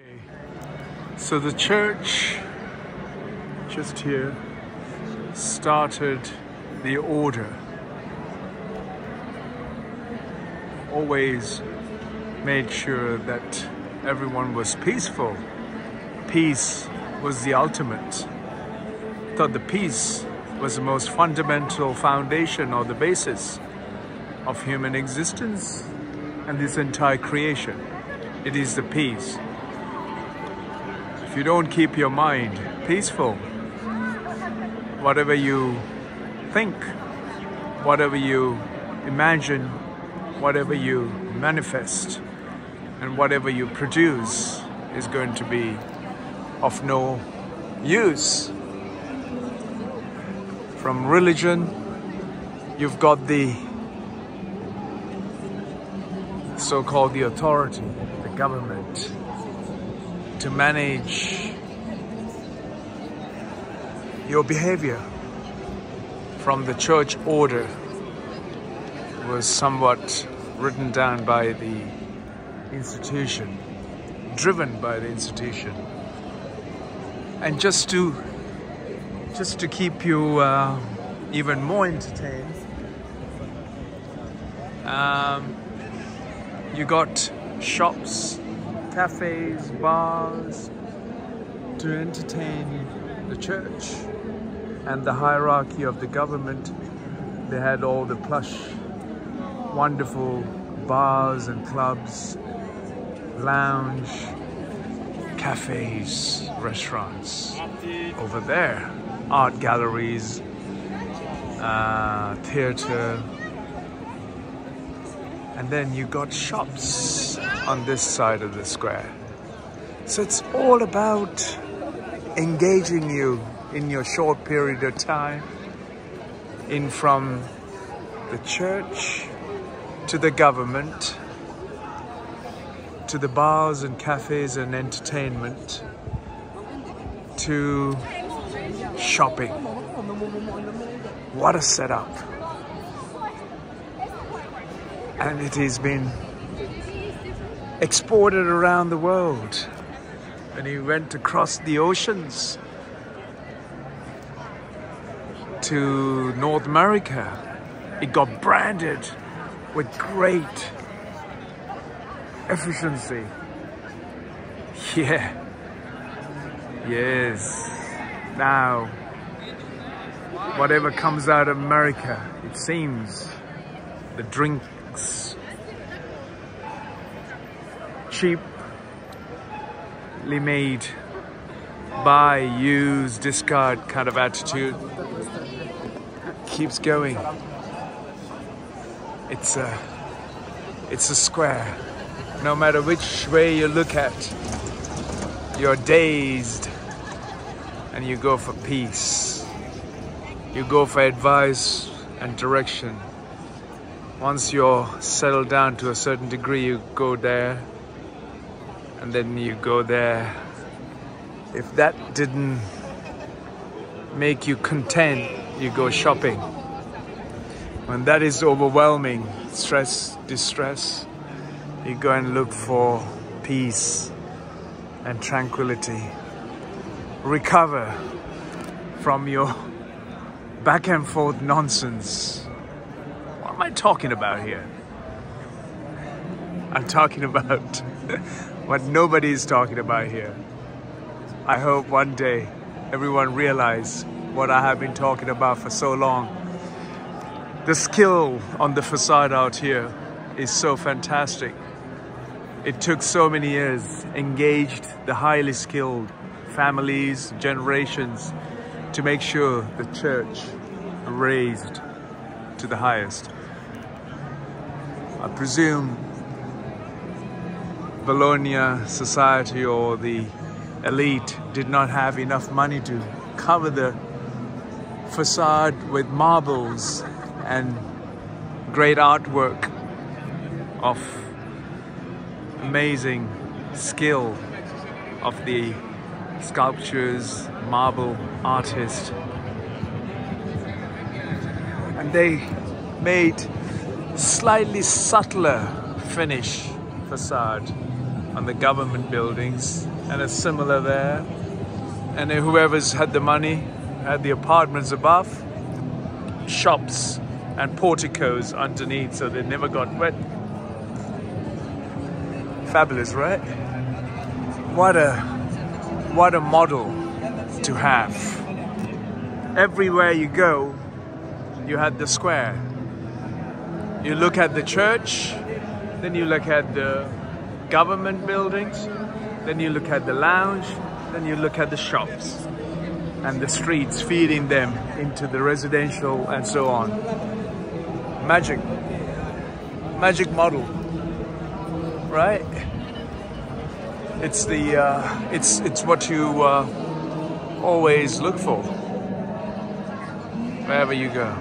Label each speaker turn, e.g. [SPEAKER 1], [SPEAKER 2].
[SPEAKER 1] Okay. So the church just here started the order. Always made sure that everyone was peaceful. Peace was the ultimate. Thought the peace was the most fundamental foundation or the basis of human existence and this entire creation. It is the peace. If you don't keep your mind peaceful, whatever you think, whatever you imagine, whatever you manifest, and whatever you produce is going to be of no use. From religion, you've got the so-called the authority, the government, to manage your behavior. From the church order was somewhat written down by the institution, driven by the institution, and just to keep you even more entertained, you got shops, cafes, bars to entertain the church and the hierarchy of the government. They had all the plush, wonderful bars and clubs, lounge, cafes, restaurants. Over there, art galleries, theatre, and then you got shops on this side of the square. So it's all about engaging you in your short period of time, in from the church to the government, to the bars and cafes and entertainment, to shopping. What a setup. And it has been exported around the world. When he went across the oceans to North America, it got branded with great efficiency. Yeah. Yes. Now, whatever comes out of America, it seems, the drinks, cheaply made, buy, use, discard kind of attitude keeps going. It's a square. No matter which way you look at, you're dazed, and you go for peace. You go for advice and direction. Once you're settled down to a certain degree, you go there, and then you go there. If that didn't make you content, you go shopping. When that is overwhelming, stress, distress, you go and look for peace and tranquility. Recover from your back and forth nonsense. What am I talking about here? I'm talking about what nobody is talking about here. I hope one day everyone realizes what I have been talking about for so long. The skill on the facade out here is so fantastic. It took so many years, engaged the highly skilled families, generations, to make sure the church raised to the highest. I presume Bologna society or the elite did not have enough money to cover the facade with marbles and great artwork of amazing skill of the sculptures, marble artists. And they made slightly subtler finish facade on the government buildings, and it's similar there. And then whoever's had the money had the apartments above, shops and porticos underneath, so they never got wet. Fabulous, right? What a model to have. Everywhere you go, you had the square. You look at the church, then you look at the government buildings, then you look at the lounge, then you look at the shops and the streets feeding them into the residential and so on. Magic model, right? It's the it's what you always look for wherever you go.